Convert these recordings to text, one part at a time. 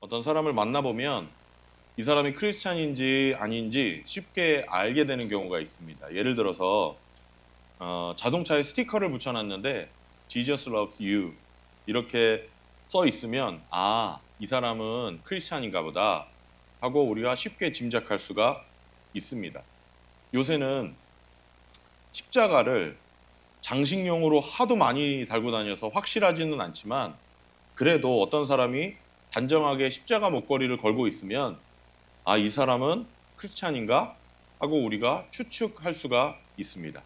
어떤 사람을 만나보면 이 사람이 크리스찬인지 아닌지 쉽게 알게 되는 경우가 있습니다. 예를 들어서 자동차에 스티커를 붙여놨는데 Jesus loves you 이렇게 써 있으면 이 사람은 크리스찬인가 보다 하고 우리가 쉽게 짐작할 수가 있습니다. 요새는 십자가를 장식용으로 하도 많이 달고 다녀서 확실하지는 않지만 그래도 어떤 사람이 단정하게 십자가 목걸이를 걸고 있으면 이 사람은 크리스찬인가 하고 우리가 추측할 수가 있습니다.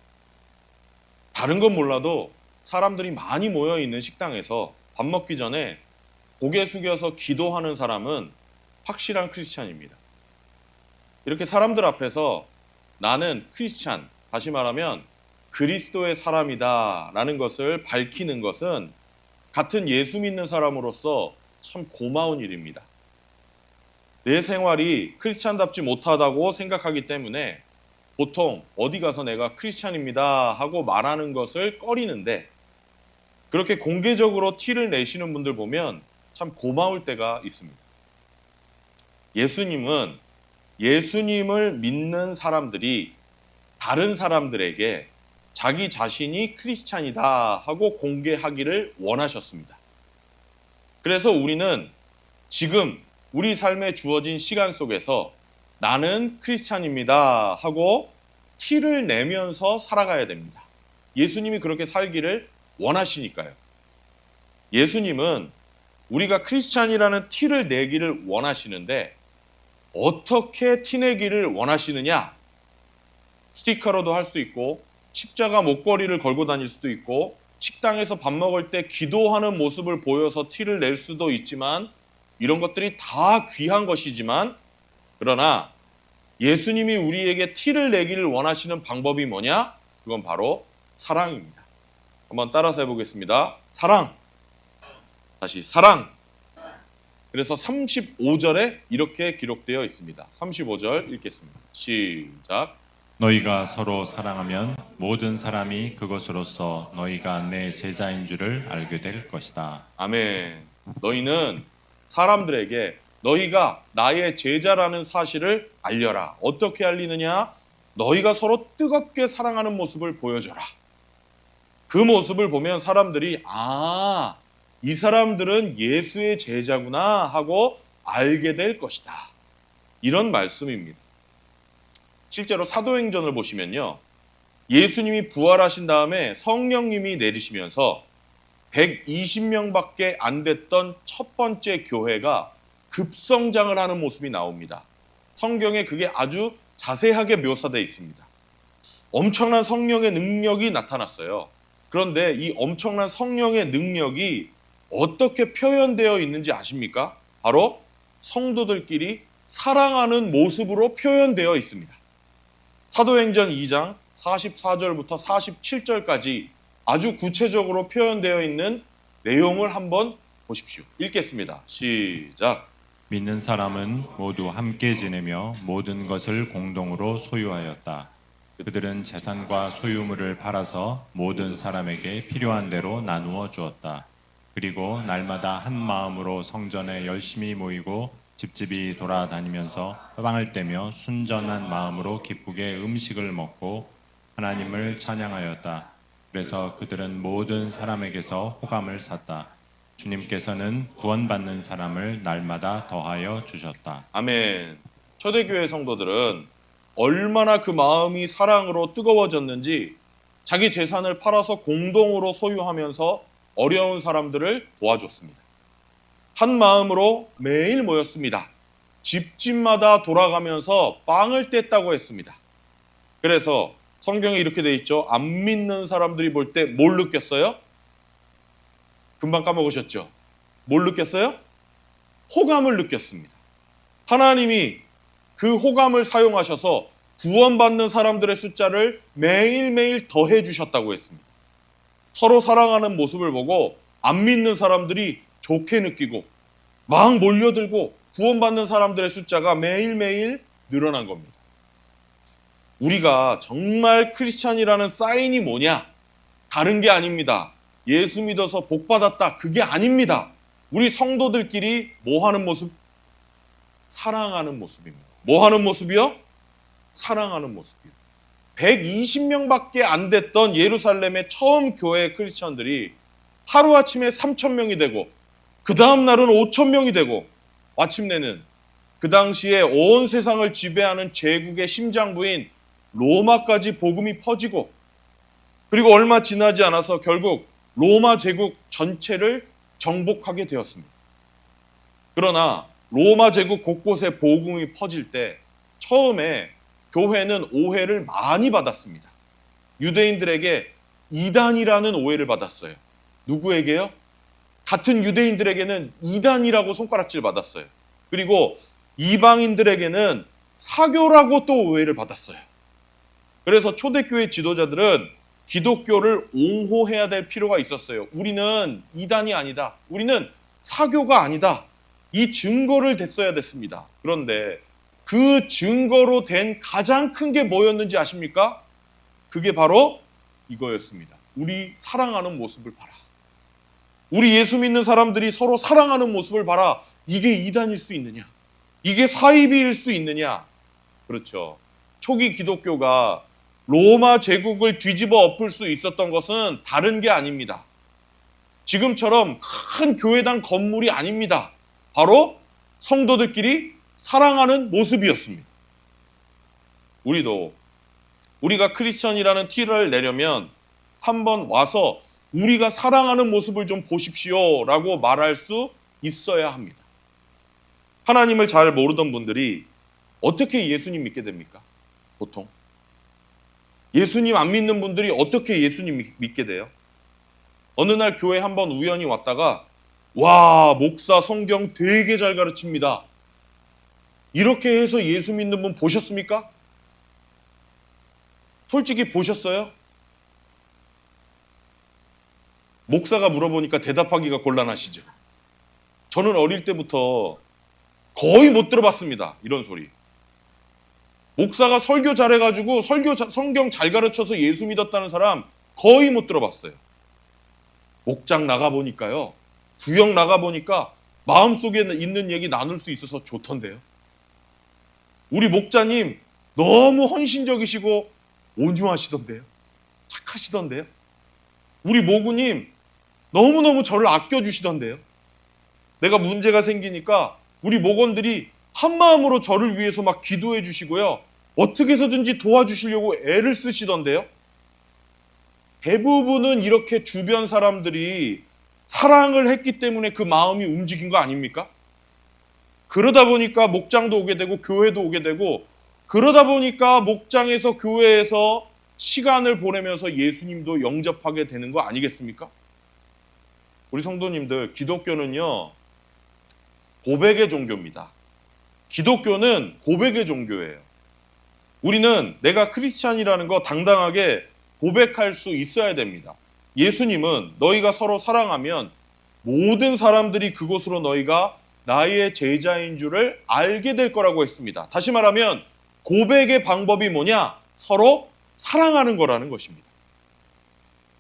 다른 건 몰라도 사람들이 많이 모여 있는 식당에서 밥 먹기 전에 고개 숙여서 기도하는 사람은 확실한 크리스찬입니다. 이렇게 사람들 앞에서 나는 크리스찬, 다시 말하면 그리스도의 사람이다 라는 것을 밝히는 것은 같은 예수 믿는 사람으로서 참 고마운 일입니다. 내 생활이 크리스찬답지 못하다고 생각하기 때문에 보통 어디 가서 내가 크리스찬입니다 하고 말하는 것을 꺼리는데 그렇게 공개적으로 티를 내시는 분들 보면 참 고마울 때가 있습니다. 예수님은 예수님을 믿는 사람들이 다른 사람들에게 자기 자신이 크리스찬이다 하고 공개하기를 원하셨습니다. 그래서 우리는 지금 우리 삶에 주어진 시간 속에서 나는 크리스찬입니다 하고 티를 내면서 살아가야 됩니다. 예수님이 그렇게 살기를 원하시니까요. 예수님은 우리가 크리스찬이라는 티를 내기를 원하시는데 어떻게 티내기를 원하시느냐? 스티커로도 할 수 있고 십자가 목걸이를 걸고 다닐 수도 있고 식당에서 밥 먹을 때 기도하는 모습을 보여서 티를 낼 수도 있지만 이런 것들이 다 귀한 것이지만 그러나 예수님이 우리에게 티를 내기를 원하시는 방법이 뭐냐? 그건 바로 사랑입니다. 한번 따라서 해보겠습니다. 사랑. 다시 사랑. 그래서 35절에 이렇게 기록되어 있습니다. 35절 읽겠습니다. 시작. 너희가 서로 사랑하면 모든 사람이 그것으로써 너희가 내 제자인 줄을 알게 될 것이다. 아멘. 너희는 사람들에게 너희가 나의 제자라는 사실을 알려라. 어떻게 알리느냐? 너희가 서로 뜨겁게 사랑하는 모습을 보여줘라. 그 모습을 보면 사람들이 이 사람들은 예수의 제자구나 하고 알게 될 것이다. 이런 말씀입니다. 실제로 사도행전을 보시면요. 예수님이 부활하신 다음에 성령님이 내리시면서 120명밖에 안 됐던 첫 번째 교회가 급성장을 하는 모습이 나옵니다. 성경에 그게 아주 자세하게 묘사되어 있습니다. 엄청난 성령의 능력이 나타났어요. 그런데 이 엄청난 성령의 능력이 어떻게 표현되어 있는지 아십니까? 바로 성도들끼리 사랑하는 모습으로 표현되어 있습니다. 사도행전 2장 44절부터 47절까지 아주 구체적으로 표현되어 있는 내용을 한번 보십시오. 읽겠습니다. 시작. 믿는 사람은 모두 함께 지내며 모든 것을 공동으로 소유하였다. 그들은 재산과 소유물을 팔아서 모든 사람에게 필요한 대로 나누어 주었다. 그리고 날마다 한 마음으로 성전에 열심히 모이고 집집이 돌아다니면서 빵을 떼며 순전한 마음으로 기쁘게 음식을 먹고 하나님을 찬양하였다. 그래서 그들은 모든 사람에게서 호감을 샀다. 주님께서는 구원받는 사람을 날마다 더하여 주셨다. 아멘. 초대교회 성도들은 얼마나 그 마음이 사랑으로 뜨거워졌는지 자기 재산을 팔아서 공동으로 소유하면서 어려운 사람들을 도와줬습니다. 한 마음으로 매일 모였습니다. 집집마다 돌아가면서 빵을 뗐다고 했습니다. 그래서 성경에 이렇게 돼 있죠. 안 믿는 사람들이 볼 때 뭘 느꼈어요? 금방 까먹으셨죠? 뭘 느꼈어요? 호감을 느꼈습니다. 하나님이 그 호감을 사용하셔서 구원받는 사람들의 숫자를 매일매일 더해 주셨다고 했습니다. 서로 사랑하는 모습을 보고 안 믿는 사람들이 좋게 느끼고 막 몰려들고 구원받는 사람들의 숫자가 매일매일 늘어난 겁니다. 우리가 정말 크리스찬이라는 사인이 뭐냐? 다른 게 아닙니다. 예수 믿어서 복 받았다. 그게 아닙니다. 우리 성도들끼리 뭐 하는 모습? 사랑하는 모습입니다. 뭐 하는 모습이요? 사랑하는 모습이요. 120명밖에 안 됐던 예루살렘의 처음 교회 크리스천들이 하루아침에 3,000명이 되고 그 다음 날은 5,000명이 되고 마침내는 그 당시에 온 세상을 지배하는 제국의 심장부인 로마까지 복음이 퍼지고 그리고 얼마 지나지 않아서 결국 로마 제국 전체를 정복하게 되었습니다. 그러나 로마 제국 곳곳에 복음이 퍼질 때 처음에 교회는 오해를 많이 받았습니다. 유대인들에게 이단이라는 오해를 받았어요. 누구에게요? 같은 유대인들에게는 이단이라고 손가락질 받았어요. 그리고 이방인들에게는 사교라고 또 오해를 받았어요. 그래서 초대교회 지도자들은 기독교를 옹호해야 될 필요가 있었어요. 우리는 이단이 아니다. 우리는 사교가 아니다. 이 증거를 댔어야 됐습니다. 그런데 그 증거로 된 가장 큰 게 뭐였는지 아십니까? 그게 바로 이거였습니다. 우리 사랑하는 모습을 봐라. 우리 예수 믿는 사람들이 서로 사랑하는 모습을 봐라. 이게 이단일 수 있느냐? 이게 사이비일 수 있느냐? 그렇죠. 초기 기독교가 로마 제국을 뒤집어 엎을 수 있었던 것은 다른 게 아닙니다. 지금처럼 큰 교회당 건물이 아닙니다. 바로 성도들끼리 사랑하는 모습이었습니다. 우리가 크리스천이라는 티를 내려면 한번 와서 우리가 사랑하는 모습을 좀 보십시오 라고 말할 수 있어야 합니다. 하나님을 잘 모르던 분들이 어떻게 예수님 믿게 됩니까? 보통 예수님 안 믿는 분들이 어떻게 예수님 믿게 돼요? 어느 날 교회 한번 우연히 왔다가 와, 목사 성경 되게 잘 가르칩니다. 이렇게 해서 예수 믿는 분 보셨습니까? 솔직히 보셨어요? 목사가 물어보니까 대답하기가 곤란하시죠. 저는 어릴 때부터 거의 못 들어봤습니다. 이런 소리. 목사가 설교 잘해가지고 성경 잘 가르쳐서 예수 믿었다는 사람 거의 못 들어봤어요. 목장 나가보니까요. 구역 나가보니까 마음속에 있는 얘기 나눌 수 있어서 좋던데요. 우리 목자님 너무 헌신적이시고 온유하시던데요. 착하시던데요. 우리 모구님 너무너무 저를 아껴주시던데요. 내가 문제가 생기니까 우리 목원들이 한마음으로 저를 위해서 막 기도해 주시고요. 어떻게 해서든지 도와주시려고 애를 쓰시던데요. 대부분은 이렇게 주변 사람들이 사랑을 했기 때문에 그 마음이 움직인 거 아닙니까? 그러다 보니까 목장도 오게 되고 교회도 오게 되고 그러다 보니까 목장에서 교회에서 시간을 보내면서 예수님도 영접하게 되는 거 아니겠습니까? 우리 성도님들, 기독교는요 고백의 종교입니다. 기독교는 고백의 종교예요. 우리는 내가 크리스찬이라는 거 당당하게 고백할 수 있어야 됩니다. 예수님은 너희가 서로 사랑하면 모든 사람들이 그곳으로 너희가 나의 제자인 줄을 알게 될 거라고 했습니다. 다시 말하면 고백의 방법이 뭐냐? 서로 사랑하는 거라는 것입니다.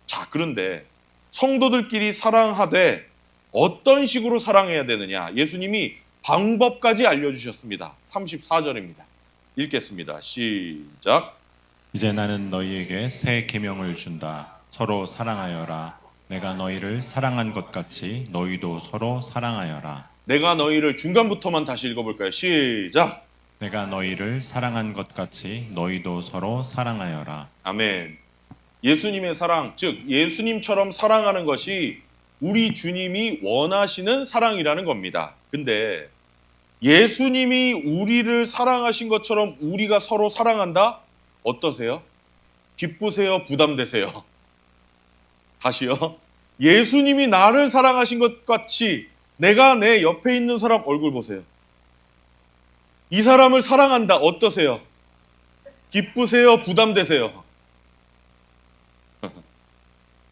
자, 그런데 성도들끼리 사랑하되 어떤 식으로 사랑해야 되느냐? 예수님이 방법까지 알려주셨습니다. 34절입니다. 읽겠습니다. 시작. 이제 나는 너희에게 새 계명을 준다. 서로 사랑하여라. 내가 너희를 사랑한 것 같이 너희도 서로 사랑하여라. 내가 너희를 중간부터만 다시 읽어볼까요? 시작. 내가 너희를 사랑한 것 같이 너희도 서로 사랑하여라. 아멘. 예수님의 사랑, 즉 예수님처럼 사랑하는 것이 우리 주님이 원하시는 사랑이라는 겁니다. 근데 예수님이 우리를 사랑하신 것처럼 우리가 서로 사랑한다? 어떠세요? 기쁘세요? 부담되세요? 다시요. 예수님이 나를 사랑하신 것 같이 내가 내 옆에 있는 사람 얼굴 보세요. 이 사람을 사랑한다. 어떠세요? 기쁘세요? 부담되세요?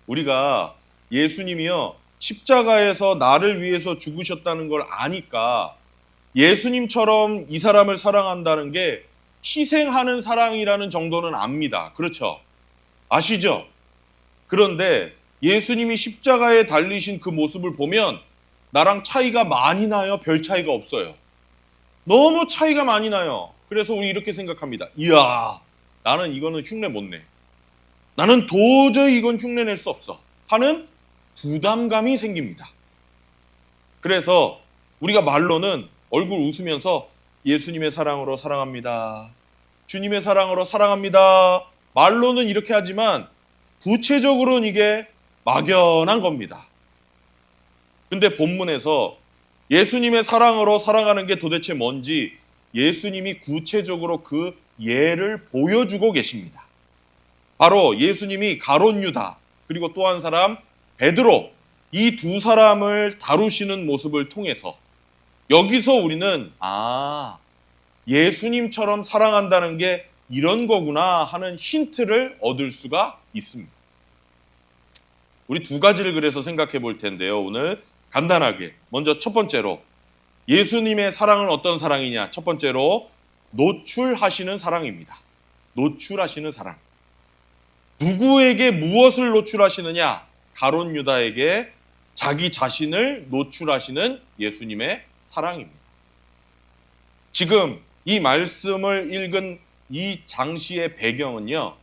우리가 예수님이요 십자가에서 나를 위해서 죽으셨다는 걸 아니까 예수님처럼 이 사람을 사랑한다는 게 희생하는 사랑이라는 정도는 압니다. 그렇죠? 아시죠? 그런데 예수님이 십자가에 달리신 그 모습을 보면 나랑 차이가 많이 나요? 별 차이가 없어요? 너무 차이가 많이 나요. 그래서 우리 이렇게 생각합니다. 이야, 나는 이거는 흉내 못 내. 나는 도저히 이건 흉내낼 수 없어. 하는 부담감이 생깁니다. 그래서 우리가 말로는 얼굴 웃으면서 예수님의 사랑으로 사랑합니다. 주님의 사랑으로 사랑합니다. 말로는 이렇게 하지만 구체적으로는 이게 막연한 겁니다. 근데 본문에서 예수님의 사랑으로 사랑하는 게 도대체 뭔지 예수님이 구체적으로 그 예를 보여주고 계십니다. 바로 예수님이 가룟 유다 그리고 또 한 사람 베드로 이 두 사람을 다루시는 모습을 통해서 여기서 우리는 예수님처럼 사랑한다는 게 이런 거구나 하는 힌트를 얻을 수가 있습니다. 우리 두 가지를 그래서 생각해 볼 텐데요. 오늘 간단하게 먼저 첫 번째로 예수님의 사랑은 어떤 사랑이냐? 첫 번째로 노출하시는 사랑입니다. 노출하시는 사랑. 누구에게 무엇을 노출하시느냐? 가룟 유다에게 자기 자신을 노출하시는 예수님의 사랑입니다. 지금 이 말씀을 읽은 이 장시의 배경은요.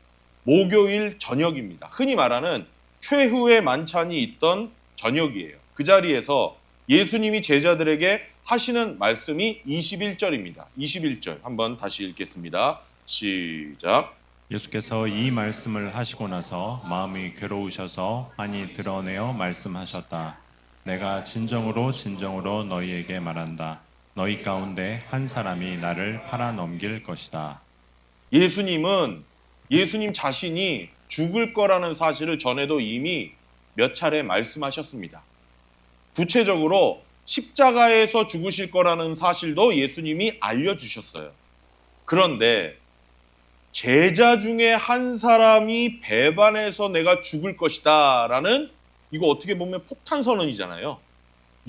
목요일 저녁입니다. 흔히 말하는 최후의 만찬이 있던 저녁이에요. 그 자리에서 예수님이 제자들에게 하시는 말씀이 21절입니다. 21절 한번 다시 읽겠습니다. 시작. 예수께서 이 말씀을 하시고 나서 마음이 괴로우셔서 많이 드러내어 말씀하셨다. 내가 진정으로 진정으로 너희에게 말한다. 너희 가운데 한 사람이 나를 팔아 넘길 것이다. 예수님은 예수님 자신이 죽을 거라는 사실을 전에도 이미 몇 차례 말씀하셨습니다. 구체적으로 십자가에서 죽으실 거라는 사실도 예수님이 알려주셨어요. 그런데 제자 중에 한 사람이 배반해서 내가 죽을 것이다 라는 이거 어떻게 보면 폭탄 선언이잖아요.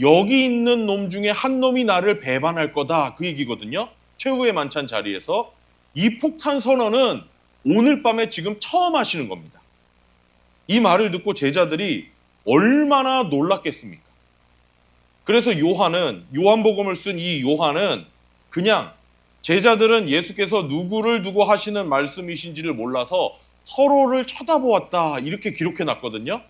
여기 있는 놈 중에 한 놈이 나를 배반할 거다 그 얘기거든요. 최후의 만찬 자리에서 이 폭탄 선언은 오늘 밤에 지금 처음 하시는 겁니다. 이 말을 듣고 제자들이 얼마나 놀랐겠습니까? 그래서 요한복음을 쓴 이 요한은 그냥 제자들은 예수께서 누구를 두고 하시는 말씀이신지를 몰라서 서로를 쳐다보았다 이렇게 기록해 놨거든요.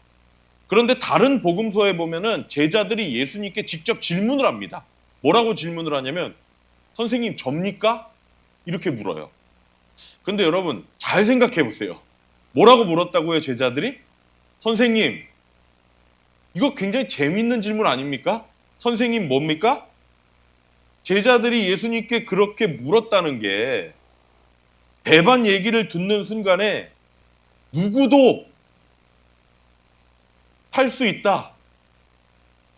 그런데 다른 복음서에 보면은 제자들이 예수님께 직접 질문을 합니다. 뭐라고 질문을 하냐면 선생님 접니까? 이렇게 물어요. 근데 여러분 잘 생각해 보세요. 뭐라고 물었다고요 제자들이? 선생님 이거 굉장히 재미있는 질문 아닙니까? 선생님 뭡니까? 제자들이 예수님께 그렇게 물었다는 게 배반 얘기를 듣는 순간에 누구도 팔 수 있다.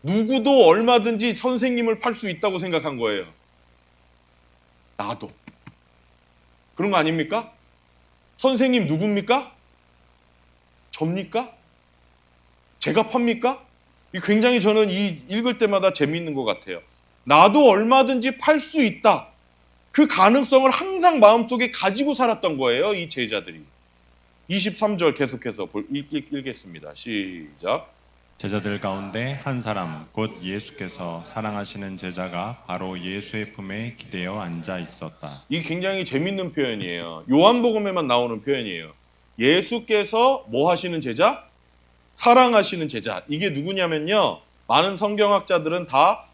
누구도 얼마든지 선생님을 팔 수 있다고 생각한 거예요. 나도. 그런 거 아닙니까? 선생님 누굽니까? 접니까? 제가 팝니까? 굉장히 저는 이 읽을 때마다 재미있는 것 같아요. 나도 얼마든지 팔 수 있다. 그 가능성을 항상 마음속에 가지고 살았던 거예요. 이 제자들이. 23절 계속해서 읽겠습니다. 시작. 제자들 가운데 한 사람 곧 예수께서 사랑하시는 제자가 바로 예수의 품에 기대어 앉아 있었다. 이 굉장히 재밌는 표현이에요. 요한복음에만 나오는 표현이에요. 예수께서 뭐 하시는 제자? 사랑하시는 제자. 이게 누구냐면요. 많은 성경학자들은 다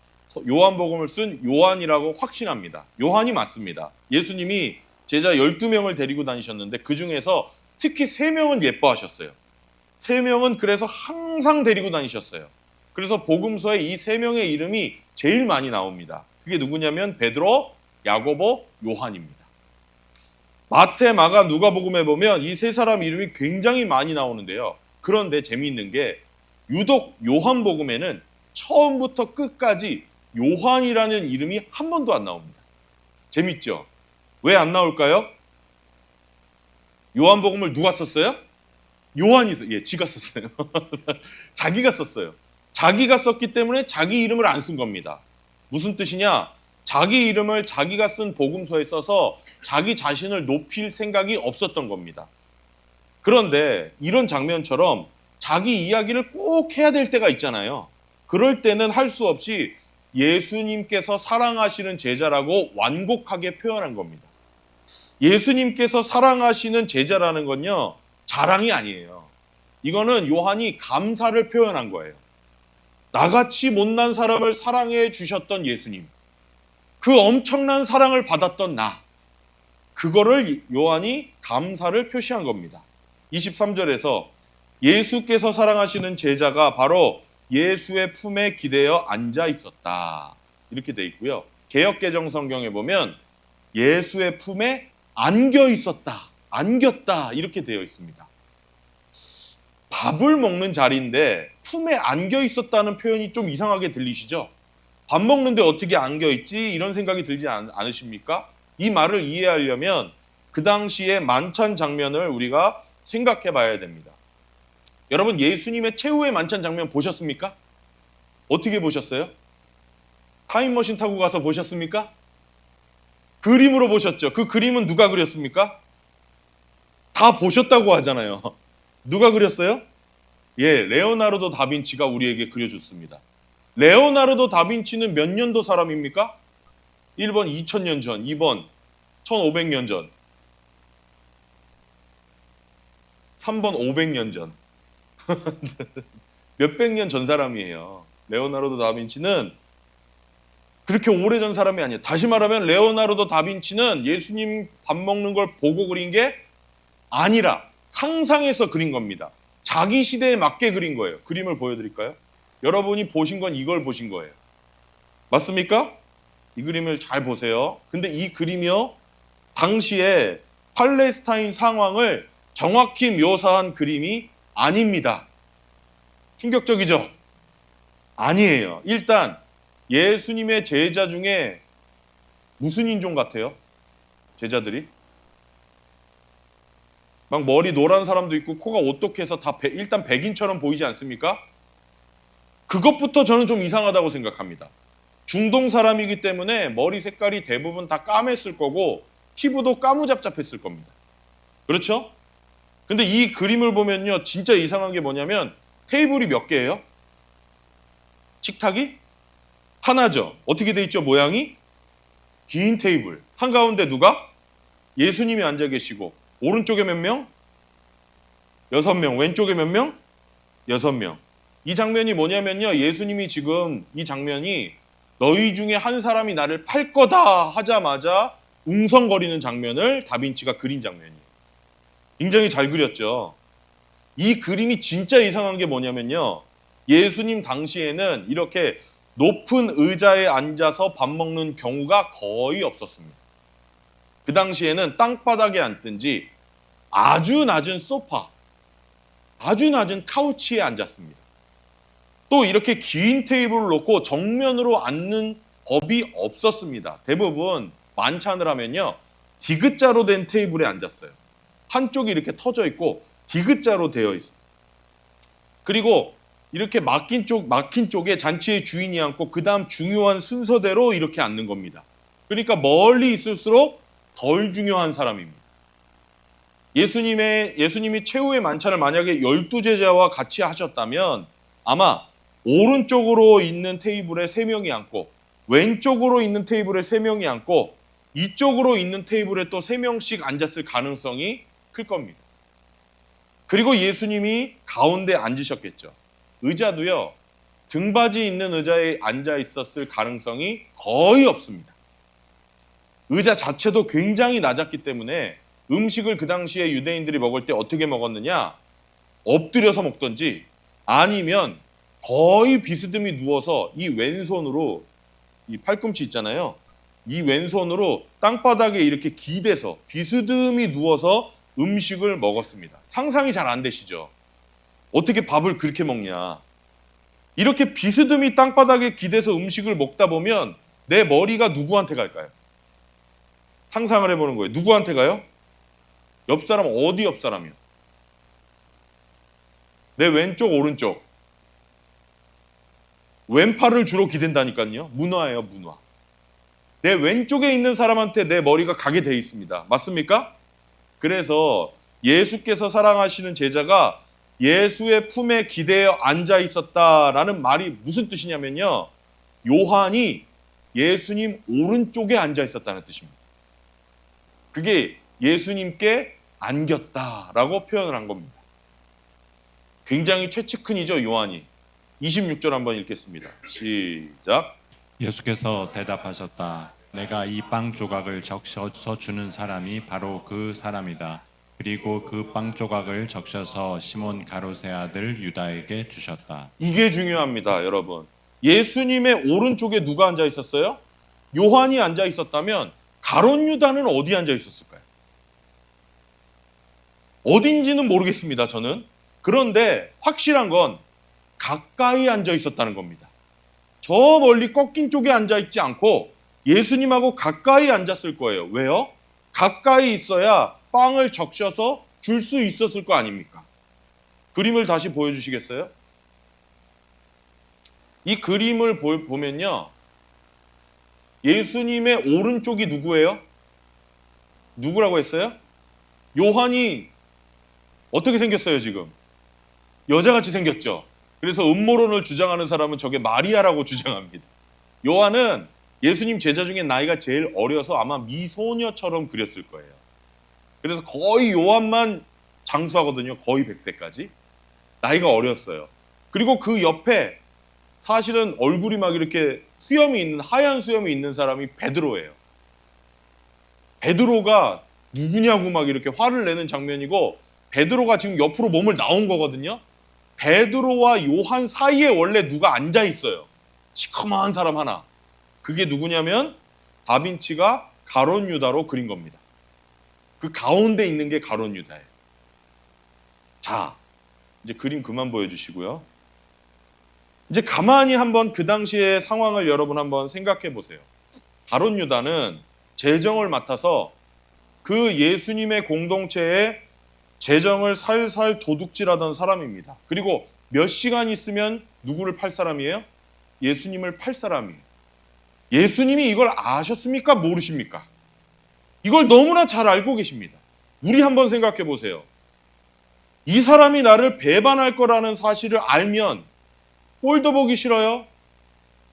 요한복음을 쓴 요한이라고 확신합니다. 요한이 맞습니다. 예수님이 제자 12명을 데리고 다니셨는데 그 중에서 특히 3명은 예뻐하셨어요. 3명은 그래서 항상 데리고 다니셨어요. 그래서 복음서에 이 3명의 이름이 제일 많이 나옵니다. 그게 누구냐면 베드로, 야고보, 요한입니다. 마태, 마가, 누가복음에 보면 이 3사람 이름이 굉장히 많이 나오는데요. 그런데 재미있는 게 유독 요한복음에는 처음부터 끝까지 요한이라는 이름이 한 번도 안 나옵니다. 재밌죠? 왜 안 나올까요? 요한복음을 누가 썼어요? 요한이 지가 썼어요. 자기가 썼어요. 자기가 썼기 때문에 자기 이름을 안 쓴 겁니다. 무슨 뜻이냐? 자기 이름을 자기가 쓴 복음서에 써서 자기 자신을 높일 생각이 없었던 겁니다. 그런데 이런 장면처럼 자기 이야기를 꼭 해야 될 때가 있잖아요. 그럴 때는 할 수 없이 예수님께서 사랑하시는 제자라고 완곡하게 표현한 겁니다. 예수님께서 사랑하시는 제자라는 건요, 자랑이 아니에요. 이거는 요한이 감사를 표현한 거예요. 나같이 못난 사람을 사랑해 주셨던 예수님, 그 엄청난 사랑을 받았던 나, 그거를 요한이 감사를 표시한 겁니다. 23절에서 예수께서 사랑하시는 제자가 바로 예수의 품에 기대어 앉아 있었다, 이렇게 돼 있고요. 개역개정 성경에 보면 예수의 품에 안겨 있었다, 안겼다, 이렇게 되어 있습니다. 밥을 먹는 자리인데 품에 안겨 있었다는 표현이 좀 이상하게 들리시죠? 밥 먹는데 어떻게 안겨 있지? 이런 생각이 들지 않으십니까? 이 말을 이해하려면 그 당시의 만찬 장면을 우리가 생각해 봐야 됩니다. 여러분, 예수님의 최후의 만찬 장면 보셨습니까? 어떻게 보셨어요? 타임머신 타고 가서 보셨습니까? 그림으로 보셨죠? 그 그림은 누가 그렸습니까? 다 보셨다고 하잖아요. 누가 그렸어요? 예, 레오나르도 다빈치가 우리에게 그려줬습니다. 레오나르도 다빈치는 몇 년도 사람입니까? 1번 2000년 전, 2번 1500년 전, 3번 500년 전. 몇백 년 전 사람이에요. 레오나르도 다빈치는 그렇게 오래전 사람이 아니에요. 다시 말하면 레오나르도 다빈치는 예수님 밥 먹는 걸 보고 그린 게 아니라 상상해서 그린 겁니다. 자기 시대에 맞게 그린 거예요. 그림을 보여드릴까요? 여러분이 보신 건 이걸 보신 거예요. 맞습니까? 이 그림을 잘 보세요. 근데 이 그림이요, 당시에 팔레스타인 상황을 정확히 묘사한 그림이 아닙니다. 충격적이죠? 아니에요. 일단 예수님의 제자 중에 무슨 인종 같아요? 제자들이? 막 머리 노란 사람도 있고 코가 오똑해서 다 일단 백인처럼 보이지 않습니까? 그것부터 저는 좀 이상하다고 생각합니다. 중동 사람이기 때문에 머리 색깔이 대부분 다 까맸을 거고 피부도 까무잡잡했을 겁니다. 그렇죠? 근데 이 그림을 보면요, 진짜 이상한 게 뭐냐면 테이블이 몇 개예요? 식탁이? 하나죠. 어떻게 돼 있죠? 모양이? 긴 테이블. 한가운데 누가? 예수님이 앉아 계시고, 오른쪽에 몇 명? 6명. 왼쪽에 몇 명? 6명. 이 장면이 뭐냐면요, 예수님이 지금 이 장면이 너희 중에 한 사람이 나를 팔 거다 하자마자 웅성거리는 장면을 다빈치가 그린 장면이에요. 굉장히 잘 그렸죠. 이 그림이 진짜 이상한 게 뭐냐면요, 예수님 당시에는 이렇게 높은 의자에 앉아서 밥 먹는 경우가 거의 없었습니다. 그 당시에는 땅바닥에 앉든지 아주 낮은 소파, 아주 낮은 카우치에 앉았습니다. 또 이렇게 긴 테이블을 놓고 정면으로 앉는 법이 없었습니다. 대부분 만찬을 하면요, 디귿자로 된 테이블에 앉았어요. 한쪽이 이렇게 터져 있고 디귿자로 되어 있어요. 그리고 이렇게 막힌 쪽에 잔치의 주인이 앉고 그 다음 중요한 순서대로 이렇게 앉는 겁니다. 그러니까 멀리 있을수록 덜 중요한 사람입니다. 예수님이 최후의 만찬을 만약에 12제자와 같이 하셨다면 아마 오른쪽으로 있는 테이블에 3명이 앉고 왼쪽으로 있는 테이블에 3명이 앉고 이쪽으로 있는 테이블에 또 3명씩 앉았을 가능성이 클 겁니다. 그리고 예수님이 가운데 앉으셨겠죠. 의자도요, 등받이 있는 의자에 앉아 있었을 가능성이 거의 없습니다. 의자 자체도 굉장히 낮았기 때문에 음식을 그 당시에 유대인들이 먹을 때 어떻게 먹었느냐, 엎드려서 먹던지 아니면 거의 비스듬히 누워서 이 왼손으로, 이 팔꿈치 있잖아요, 이 왼손으로 땅바닥에 이렇게 기대서 비스듬히 누워서 음식을 먹었습니다. 상상이 잘 안 되시죠? 어떻게 밥을 그렇게 먹냐. 이렇게 비스듬히 땅바닥에 기대서 음식을 먹다 보면 내 머리가 누구한테 갈까요? 상상을 해보는 거예요. 누구한테 가요? 옆 사람, 어디 옆 사람이요? 내 왼쪽, 오른쪽. 왼팔을 주로 기댄다니까요. 문화예요, 문화. 내 왼쪽에 있는 사람한테 내 머리가 가게 돼 있습니다. 맞습니까? 그래서 예수께서 사랑하시는 제자가 예수의 품에 기대어 앉아 있었다라는 말이 무슨 뜻이냐면요, 요한이 예수님 오른쪽에 앉아 있었다는 뜻입니다. 그게 예수님께 안겼다라고 표현을 한 겁니다. 굉장히 최측근이죠, 요한이. 26절 한번 읽겠습니다. 시작. 예수께서 대답하셨다. 내가 이 빵 조각을 적셔서 주는 사람이 바로 그 사람이다. 그리고 그 빵 조각을 적셔서 시몬 가롯의 아들 유다에게 주셨다. 이게 중요합니다, 여러분. 예수님의 오른쪽에 누가 앉아 있었어요? 요한이 앉아 있었다면 가롯 유다는 어디 앉아 있었을까요? 어딘지는 모르겠습니다, 저는. 그런데 확실한 건 가까이 앉아 있었다는 겁니다. 저 멀리 꺾인 쪽에 앉아 있지 않고 예수님하고 가까이 앉았을 거예요. 왜요? 가까이 있어야 빵을 적셔서 줄 수 있었을 거 아닙니까? 그림을 다시 보여주시겠어요? 이 그림을 보면요. 예수님의 오른쪽이 누구예요? 누구라고 했어요? 요한이 어떻게 생겼어요, 지금? 여자같이 생겼죠. 그래서 음모론을 주장하는 사람은 저게 마리아라고 주장합니다. 요한은 예수님 제자 중에 나이가 제일 어려서 아마 미소녀처럼 그렸을 거예요. 그래서 거의 요한만 장수하거든요. 거의 100세까지. 나이가 어렸어요. 그리고 그 옆에 사실은 얼굴이 막 이렇게 수염이 있는, 하얀 수염이 있는 사람이 베드로예요. 베드로가 누구냐고 막 이렇게 화를 내는 장면이고, 베드로가 지금 옆으로 몸을 나온 거거든요. 베드로와 요한 사이에 원래 누가 앉아 있어요. 시커먼 사람 하나. 그게 누구냐면 다빈치가 가롯 유다로 그린 겁니다. 그 가운데 있는 게 가롯 유다예요. 자, 이제 그림 그만 보여주시고요. 이제 가만히 한번 그 당시의 상황을 여러분 한번 생각해 보세요. 가롯 유다는 재정을 맡아서 그 예수님의 공동체에 재정을 살살 도둑질하던 사람입니다. 그리고 몇 시간 있으면 누구를 팔 사람이에요? 예수님을 팔 사람이에요. 예수님이 이걸 아셨습니까? 모르십니까? 이걸 너무나 잘 알고 계십니다. 우리 한번 생각해 보세요. 이 사람이 나를 배반할 거라는 사실을 알면 꼴도 보기 싫어요?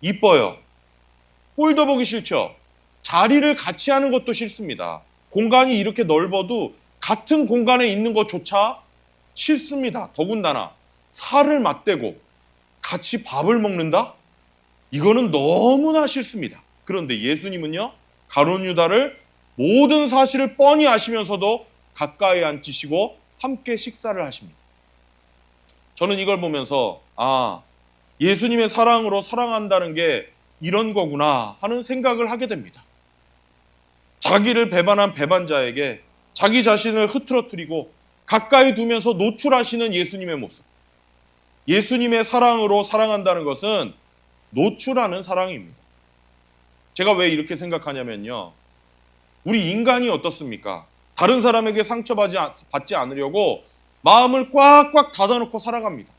이뻐요. 꼴도 보기 싫죠? 자리를 같이 하는 것도 싫습니다. 공간이 이렇게 넓어도 같은 공간에 있는 것조차 싫습니다. 더군다나 살을 맞대고 같이 밥을 먹는다? 이거는 너무나 싫습니다. 그런데 예수님은요, 가롯 유다를 모든 사실을 뻔히 아시면서도 가까이 앉히시고 함께 식사를 하십니다. 저는 이걸 보면서 예수님의 사랑으로 사랑한다는 게 이런 거구나 하는 생각을 하게 됩니다. 자기를 배반한 배반자에게 자기 자신을 흐트러뜨리고 가까이 두면서 노출하시는 예수님의 모습. 예수님의 사랑으로 사랑한다는 것은 노출하는 사랑입니다. 제가 왜 이렇게 생각하냐면요. 우리 인간이 어떻습니까? 다른 사람에게 상처받지 않으려고 마음을 꽉꽉 닫아놓고 살아갑니다.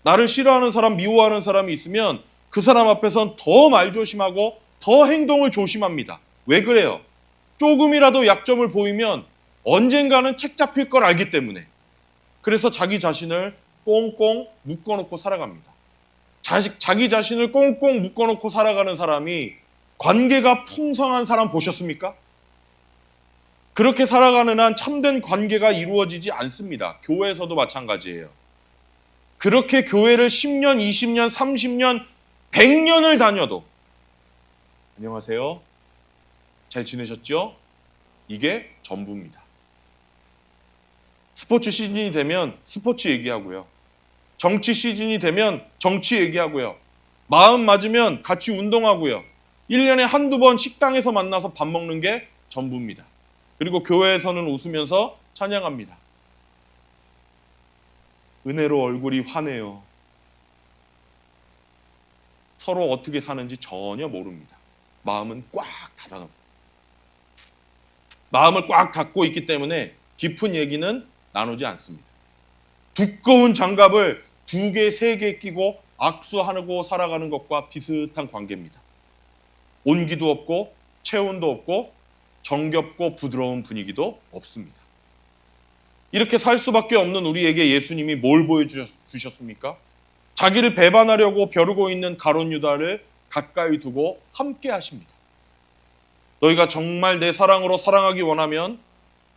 나를 싫어하는 사람, 미워하는 사람이 있으면 그 사람 앞에선 더 말조심하고 더 행동을 조심합니다. 왜 그래요? 조금이라도 약점을 보이면 언젠가는 책 잡힐 걸 알기 때문에. 그래서 자기 자신을 꽁꽁 묶어놓고 살아갑니다. 자기 자신을 꽁꽁 묶어놓고 살아가는 사람이 관계가 풍성한 사람 보셨습니까? 그렇게 살아가는 한 참된 관계가 이루어지지 않습니다. 교회에서도 마찬가지예요. 그렇게 교회를 10년, 20년, 30년, 100년을 다녀도 안녕하세요. 잘 지내셨죠? 이게 전부입니다. 스포츠 시즌이 되면 스포츠 얘기하고요. 정치 시즌이 되면 정치 얘기하고요. 마음 맞으면 같이 운동하고요. 1년에 한두 번 식당에서 만나서 밥 먹는 게 전부입니다. 그리고 교회에서는 웃으면서 찬양합니다. 은혜로 얼굴이 환해요. 서로 어떻게 사는지 전혀 모릅니다. 마음은 꽉 닫아놓고. 마음을 꽉 닫고 있기 때문에 깊은 얘기는 나누지 않습니다. 두꺼운 장갑을 2개, 3개 끼고 악수하고 살아가는 것과 비슷한 관계입니다. 온기도 없고 체온도 없고 정겹고 부드러운 분위기도 없습니다. 이렇게 살 수밖에 없는 우리에게 예수님이 뭘 보여주셨습니까? 자기를 배반하려고 벼르고 있는 가롯 유다를 가까이 두고 함께 하십니다. 너희가 정말 내 사랑으로 사랑하기 원하면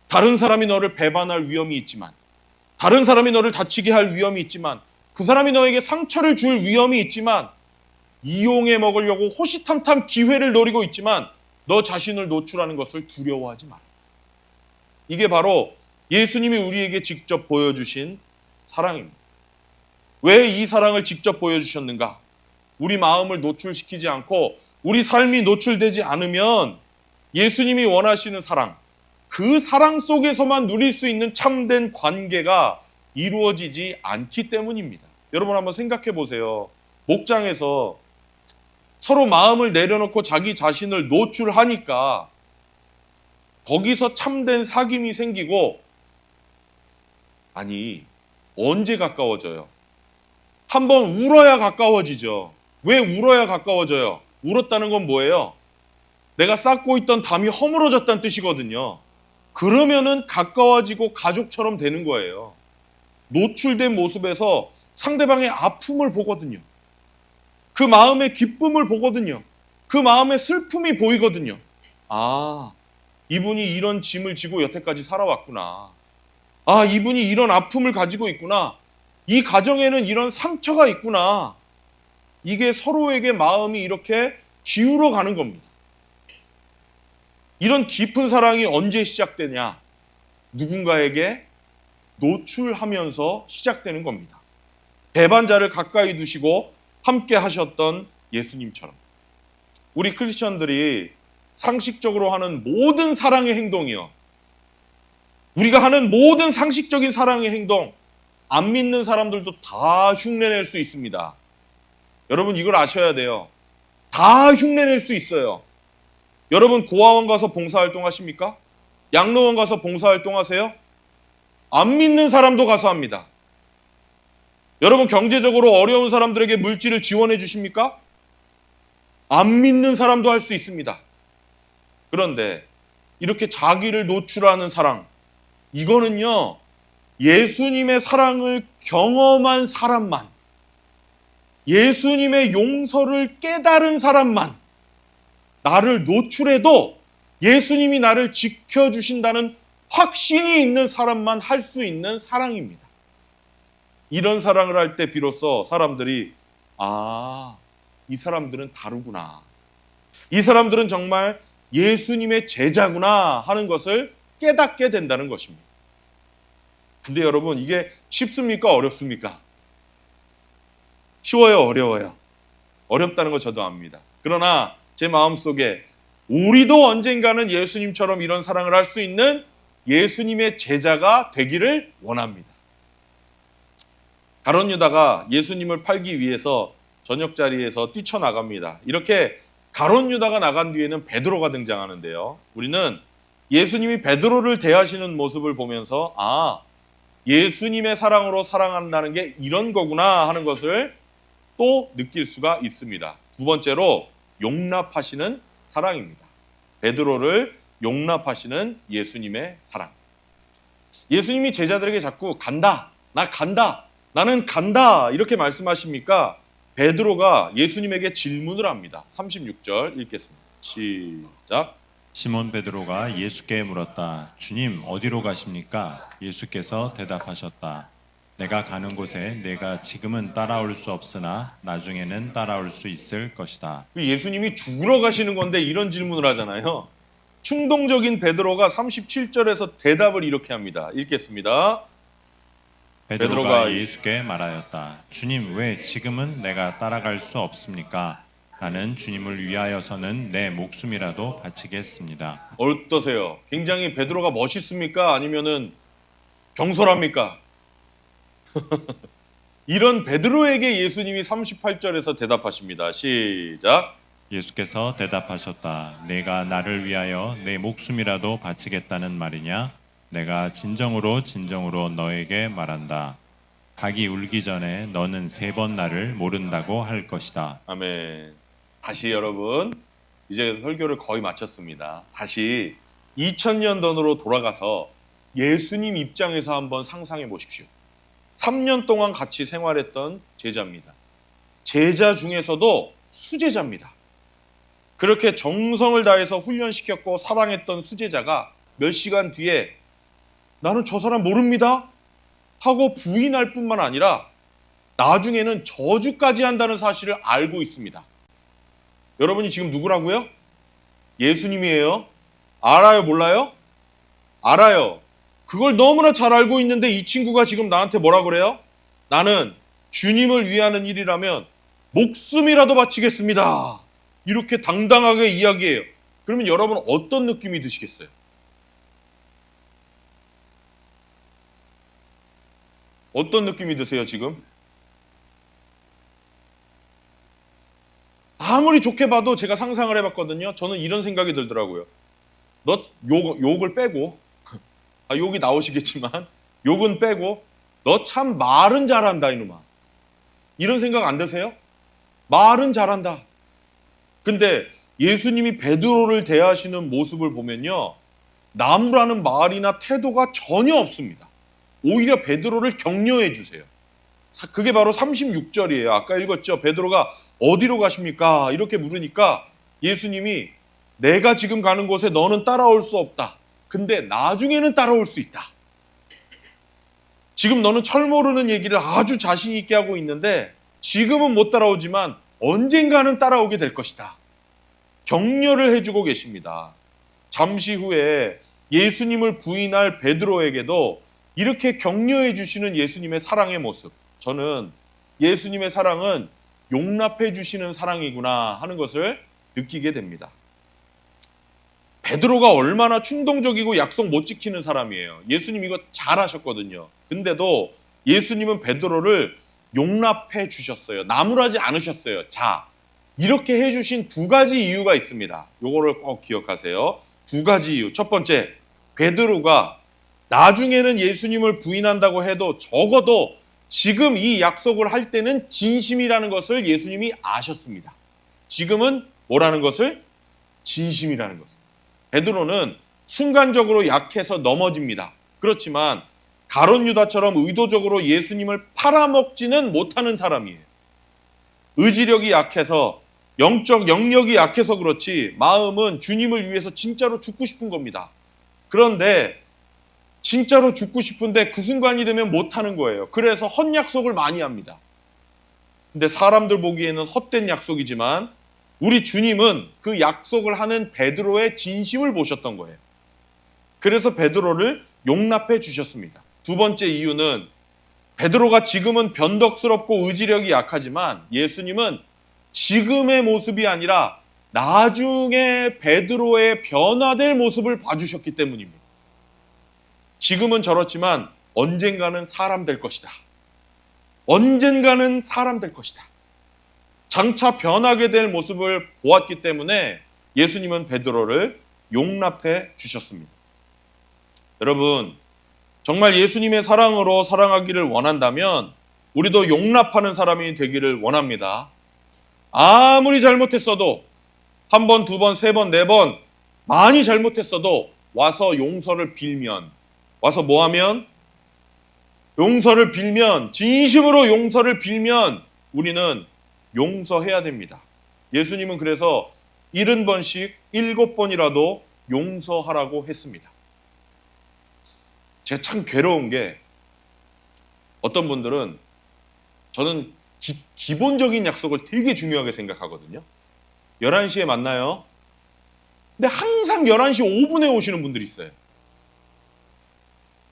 다른 사람이 너를 배반할 위험이 있지만, 다른 사람이 너를 다치게 할 위험이 있지만, 그 사람이 너에게 상처를 줄 위험이 있지만, 이용해 먹으려고 호시탐탐 기회를 노리고 있지만 너 자신을 노출하는 것을 두려워하지 마라. 이게 바로 예수님이 우리에게 직접 보여주신 사랑입니다. 왜 이 사랑을 직접 보여주셨는가? 우리 마음을 노출시키지 않고 우리 삶이 노출되지 않으면 예수님이 원하시는 사랑, 그 사랑 속에서만 누릴 수 있는 참된 관계가 이루어지지 않기 때문입니다. 여러분 한번 생각해 보세요. 목장에서 서로 마음을 내려놓고 자기 자신을 노출하니까 거기서 참된 사귐이 생기고, 아니 언제 가까워져요? 한번 울어야 가까워지죠. 왜 울어야 가까워져요? 울었다는 건 뭐예요? 내가 쌓고 있던 담이 허물어졌다는 뜻이거든요. 그러면은 가까워지고 가족처럼 되는 거예요. 노출된 모습에서 상대방의 아픔을 보거든요. 그 마음의 기쁨을 보거든요. 그 마음의 슬픔이 보이거든요. 아, 이분이 이런 짐을 지고 여태까지 살아왔구나. 아, 이분이 이런 아픔을 가지고 있구나. 이 가정에는 이런 상처가 있구나. 이게 서로에게 마음이 이렇게 기울어 가는 겁니다. 이런 깊은 사랑이 언제 시작되냐? 누군가에게 노출하면서 시작되는 겁니다. 배반자를 가까이 두시고 함께 하셨던 예수님처럼 우리 크리스천들이 상식적으로 하는 모든 사랑의 행동이요, 우리가 하는 모든 상식적인 사랑의 행동, 안 믿는 사람들도 다 흉내낼 수 있습니다. 여러분 이걸 아셔야 돼요. 다 흉내낼 수 있어요. 여러분 고아원 가서 봉사활동 하십니까? 양로원 가서 봉사활동 하세요? 안 믿는 사람도 가서 합니다. 여러분 경제적으로 어려운 사람들에게 물질을 지원해 주십니까? 안 믿는 사람도 할 수 있습니다. 그런데 이렇게 자기를 노출하는 사랑, 이거는요 예수님의 사랑을 경험한 사람만, 예수님의 용서를 깨달은 사람만, 나를 노출해도 예수님이 나를 지켜주신다는 확신이 있는 사람만 할 수 있는 사랑입니다. 이런 사랑을 할 때 비로소 사람들이 이 사람들은 다르구나, 이 사람들은 정말 예수님의 제자구나 하는 것을 깨닫게 된다는 것입니다. 근데 여러분 이게 쉽습니까? 어렵습니까? 쉬워요? 어려워요? 어렵다는 거 저도 압니다. 그러나 제 마음속에 우리도 언젠가는 예수님처럼 이런 사랑을 할 수 있는 예수님의 제자가 되기를 원합니다. 가룟 유다가 예수님을 팔기 위해서 저녁 자리에서 뛰쳐나갑니다. 이렇게 가룟 유다가 나간 뒤에는 베드로가 등장하는데요. 우리는 예수님이 베드로를 대하시는 모습을 보면서 예수님의 사랑으로 사랑한다는 게 이런 거구나 하는 것을 또 느낄 수가 있습니다. 두 번째로 용납하시는 사랑입니다. 베드로를 용납하시는 예수님의 사랑. 예수님이 제자들에게 자꾸 간다, 나 간다, 나는 간다 이렇게 말씀하십니까? 베드로가 예수님에게 질문을 합니다. 36절 읽겠습니다. 시작. 시몬 베드로가 예수께 물었다. 주님, 어디로 가십니까? 예수께서 대답하셨다. 내가 가는 곳에 내가 지금은 따라올 수 없으나 나중에는 따라올 수 있을 것이다. 예수님이 죽으러 가시는 건데 이런 질문을 하잖아요. 충동적인 베드로가 37절에서 대답을 이렇게 합니다. 읽겠습니다. 베드로가 예수께 말하였다. 주님, 왜 지금은 내가 따라갈 수 없습니까? 나는 주님을 위하여서는 내 목숨이라도 바치겠습니다. 어떠세요? 굉장히 베드로가 멋있습니까? 아니면은 경솔합니까? 이런 베드로에게 예수님이 38절에서 대답하십니다. 시작. 예수께서 대답하셨다. 내가 나를 위하여 내 목숨이라도 바치겠다는 말이냐? 내가 진정으로 너에게 말한다. 닭이 울기 전에 너는 3번 나를 모른다고 할 것이다. 아멘. 다시 여러분, 이제 설교를 거의 마쳤습니다. 다시 2000년 전으로 돌아가서 예수님 입장에서 한번 상상해 보십시오. 3년 동안 같이 생활했던 제자입니다. 제자 중에서도 수제자입니다. 그렇게 정성을 다해서 훈련시켰고 사랑했던 수제자가 몇 시간 뒤에 나는 저 사람 모릅니다 하고 부인할 뿐만 아니라 나중에는 저주까지 한다는 사실을 알고 있습니다. 여러분이 지금 누구라고요? 예수님이에요. 알아요? 몰라요? 알아요. 그걸 너무나 잘 알고 있는데 이 친구가 지금 나한테 뭐라 그래요? 나는 주님을 위하는 일이라면 목숨이라도 바치겠습니다. 이렇게 당당하게 이야기해요. 그러면 여러분 어떤 느낌이 드시겠어요? 어떤 느낌이 드세요, 지금? 아무리 좋게 봐도 제가 상상을 해봤거든요. 저는 이런 생각이 들더라고요. 너 욕을 빼고, 욕이 나오시겠지만, 욕은 빼고, 너 참 말은 잘한다, 이놈아. 이런 생각 안 드세요? 말은 잘한다. 근데 예수님이 베드로를 대하시는 모습을 보면요. 나무라는 말이나 태도가 전혀 없습니다. 오히려 베드로를 격려해 주세요. 그게 바로 36절이에요. 아까 읽었죠. 베드로가 어디로 가십니까? 이렇게 물으니까 예수님이 내가 지금 가는 곳에 너는 따라올 수 없다. 근데 나중에는 따라올 수 있다. 지금 너는 철 모르는 얘기를 아주 자신 있게 하고 있는데 지금은 못 따라오지만 언젠가는 따라오게 될 것이다. 격려를 해주고 계십니다. 잠시 후에 예수님을 부인할 베드로에게도 이렇게 격려해 주시는 예수님의 사랑의 모습. 저는 예수님의 사랑은 용납해 주시는 사랑이구나 하는 것을 느끼게 됩니다. 베드로가 얼마나 충동적이고 약속 못 지키는 사람이에요. 예수님 이거 잘 하셨거든요. 근데도 예수님은 베드로를 용납해 주셨어요. 나무라지 않으셨어요. 자, 이렇게 해주신 두 가지 이유가 있습니다. 요거를 꼭 기억하세요. 두 가지 이유. 첫 번째, 베드로가 나중에는 예수님을 부인한다고 해도 적어도 지금 이 약속을 할 때는 진심이라는 것을 예수님이 아셨습니다. 지금은 뭐라는 것을? 진심이라는 것을. 베드로는 순간적으로 약해서 넘어집니다. 그렇지만 가룟 유다처럼 의도적으로 예수님을 팔아먹지는 못하는 사람이에요. 의지력이 약해서 영적 영역이 약해서 그렇지 마음은 주님을 위해서 진짜로 죽고 싶은 겁니다. 그런데 진짜로 죽고 싶은데 그 순간이 되면 못하는 거예요. 그래서 헛약속을 많이 합니다. 근데 사람들 보기에는 헛된 약속이지만 우리 주님은 그 약속을 하는 베드로의 진심을 보셨던 거예요. 그래서 베드로를 용납해 주셨습니다. 두 번째 이유는 베드로가 지금은 변덕스럽고 의지력이 약하지만 예수님은 지금의 모습이 아니라 나중에 베드로의 변화될 모습을 봐주셨기 때문입니다. 지금은 저렇지만 언젠가는 사람 될 것이다. 언젠가는 사람 될 것이다. 장차 변하게 될 모습을 보았기 때문에 예수님은 베드로를 용납해 주셨습니다. 여러분, 정말 예수님의 사랑으로 사랑하기를 원한다면 우리도 용납하는 사람이 되기를 원합니다. 아무리 잘못했어도 한 번, 두 번, 세 번, 네 번 많이 잘못했어도 와서 용서를 빌면, 와서 뭐 하면? 용서를 빌면, 진심으로 용서를 빌면 우리는 용서해야 됩니다. 예수님은 그래서 70번씩 7번이라도 용서하라고 했습니다. 제가 참 괴로운 게 어떤 분들은 저는 기본적인 약속을 되게 중요하게 생각하거든요. 11시에 만나요. 근데 항상 11시 5분에 오시는 분들이 있어요.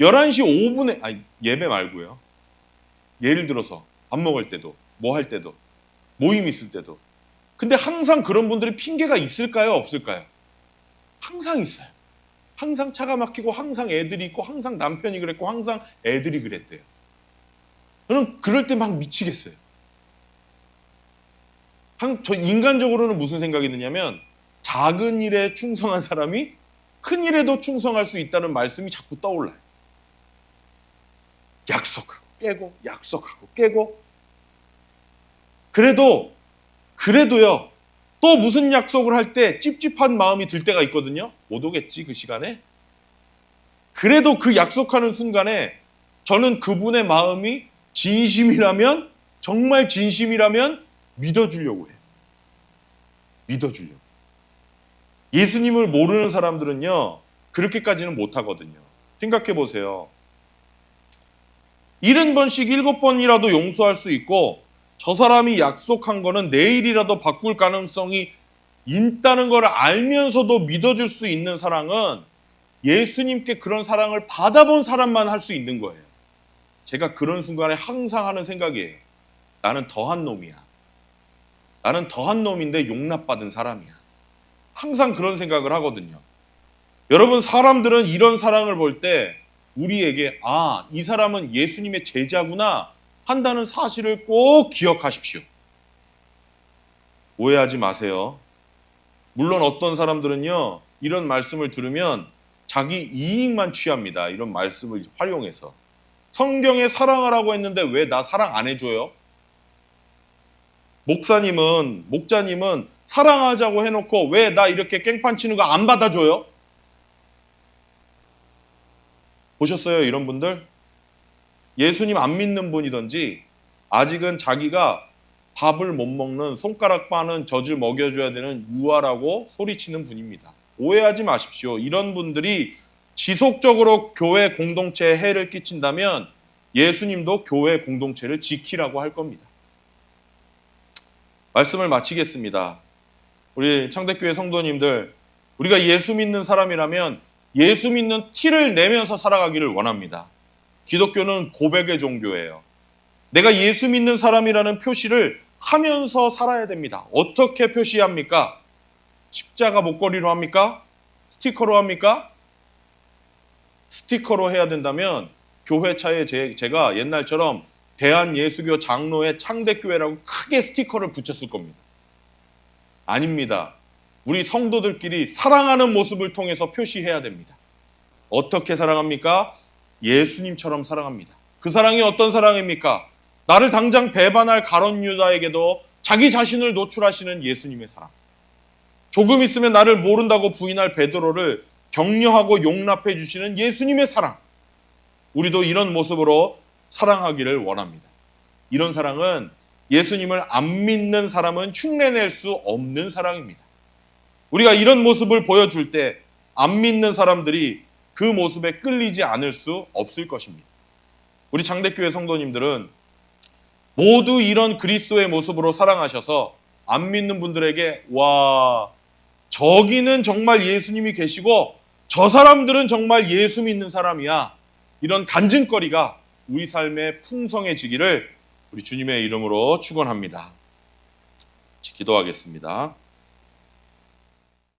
11시 5분에, 아니, 예배 말고요. 예를 들어서 밥 먹을 때도, 뭐 할 때도, 모임 있을 때도. 근데 항상 그런 분들이 핑계가 있을까요? 없을까요? 항상 있어요. 항상 차가 막히고, 항상 애들이 있고, 항상 남편이 그랬고, 항상 애들이 그랬대요. 저는 그럴 때 막 미치겠어요. 저 인간적으로는 무슨 생각이 드냐면 작은 일에 충성한 사람이 큰 일에도 충성할 수 있다는 말씀이 자꾸 떠올라요. 약속하고 깨고 약속하고 깨고 그래도요 또 무슨 약속을 할 때 찝찝한 마음이 들 때가 있거든요. 못 오겠지 그 시간에. 그래도 그 약속하는 순간에 저는 그분의 마음이 진심이라면 정말 진심이라면 믿어주려고 해요. 믿어주려고. 예수님을 모르는 사람들은요, 그렇게까지는 못하거든요. 생각해 보세요. 70번씩 7번이라도 용서할 수 있고, 저 사람이 약속한 거는 내일이라도 바꿀 가능성이 있다는 걸 알면서도 믿어줄 수 있는 사랑은 예수님께 그런 사랑을 받아본 사람만 할 수 있는 거예요. 제가 그런 순간에 항상 하는 생각이에요. 나는 더한 놈이야. 나는 더한 놈인데 용납받은 사람이야. 항상 그런 생각을 하거든요. 여러분, 사람들은 이런 사랑을 볼 때 우리에게 이 사람은 예수님의 제자구나 한다는 사실을 꼭 기억하십시오. 오해하지 마세요. 물론 어떤 사람들은요, 이런 말씀을 들으면 자기 이익만 취합니다. 이런 말씀을 활용해서. 성경에 사랑하라고 했는데 왜 나 사랑 안 해줘요? 목자님은 사랑하자고 해놓고 왜 나 이렇게 깽판 치는 거 안 받아줘요? 보셨어요, 이런 분들? 예수님 안 믿는 분이든지 아직은 자기가 밥을 못 먹는 손가락 빠는 젖을 먹여줘야 되는 유아라고 소리치는 분입니다. 오해하지 마십시오. 이런 분들이 지속적으로 교회 공동체에 해를 끼친다면 예수님도 교회 공동체를 지키라고 할 겁니다. 말씀을 마치겠습니다. 우리 창대교회 성도님들, 우리가 예수 믿는 사람이라면 예수 믿는 티를 내면서 살아가기를 원합니다. 기독교는 고백의 종교예요. 내가 예수 믿는 사람이라는 표시를 하면서 살아야 됩니다. 어떻게 표시합니까? 십자가 목걸이로 합니까? 스티커로 합니까? 스티커로 해야 된다면 교회 차에 제가 옛날처럼 대한예수교 장로회 창대교회라고 크게 스티커를 붙였을 겁니다. 아닙니다. 우리 성도들끼리 사랑하는 모습을 통해서 표시해야 됩니다. 어떻게 사랑합니까? 예수님처럼 사랑합니다. 그 사랑이 어떤 사랑입니까? 나를 당장 배반할 가룟 유다에게도 자기 자신을 노출하시는 예수님의 사랑. 조금 있으면 나를 모른다고 부인할 베드로를 격려하고 용납해 주시는 예수님의 사랑. 우리도 이런 모습으로 사랑하기를 원합니다. 이런 사랑은 예수님을 안 믿는 사람은 흉내낼 수 없는 사랑입니다. 우리가 이런 모습을 보여줄 때 안 믿는 사람들이 그 모습에 끌리지 않을 수 없을 것입니다. 우리 장대교회 성도님들은 모두 이런 그리스도의 모습으로 사랑하셔서 안 믿는 분들에게 저기는 정말 예수님이 계시고 저 사람들은 정말 예수 믿는 사람이야. 이런 간증거리가 우리 삶에 풍성해지기를 우리 주님의 이름으로 축원합니다. 기도하겠습니다.